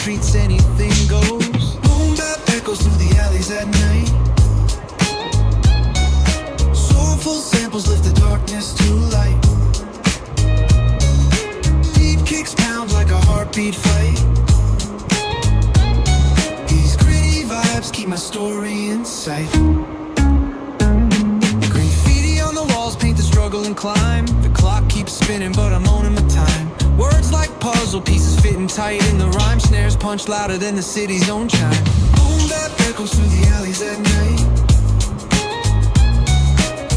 streets, anything goes. Boom bap echoes through the alleys at night. Soulful samples lift the darkness to light. Deep kicks pound like a heartbeat fight. These gritty vibes keep my story in sight. Graffiti on the walls paint the struggle and climb. The clock keeps spinning but I'm owning my time. Words like puzzle pieces fitting tight in the rhyme. Snares punch louder than the city's own chime. Boom bap echoes through the alleys at night.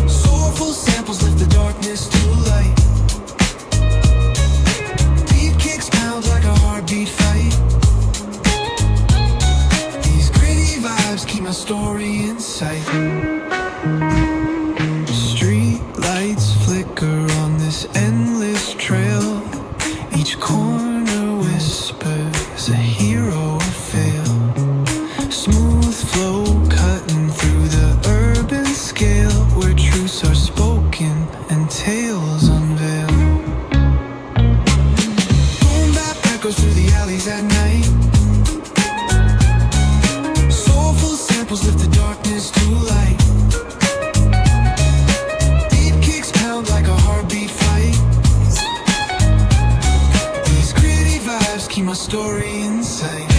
Soulful samples lift the darkness to light. Beat kicks pound like a heartbeat fight. These gritty vibes keep my story in sight. Street lights flicker on this endless trail. Each corner whispers a hero fail. Smooth flow cutting through the urban scale, where truths are spoken and tales unveil. Boom bap echoes through the alleys at night. Soulful samples lift the darkness to light. Deep kicks pound like a heartbeat fight. Keep my story in sight.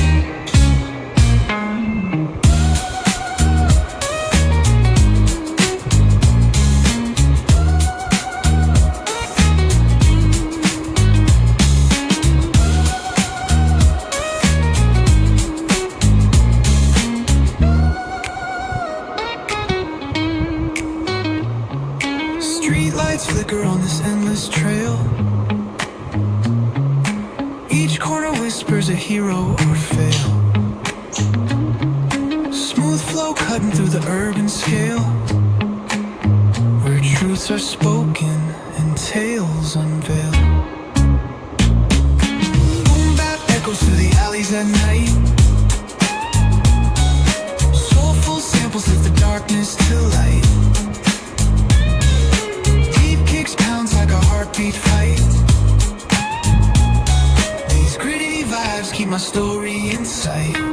Street lights flicker on this endless trail. Each corner whispers a hero or fail. Smooth flow cutting through the urban scale, where truths are spoken and tales unveil. Boom bap echoes through the alleys at night. Soulful samples lift the darkness to light. Deep kicks pounds like a heartbeat fight. Keep my story in sight.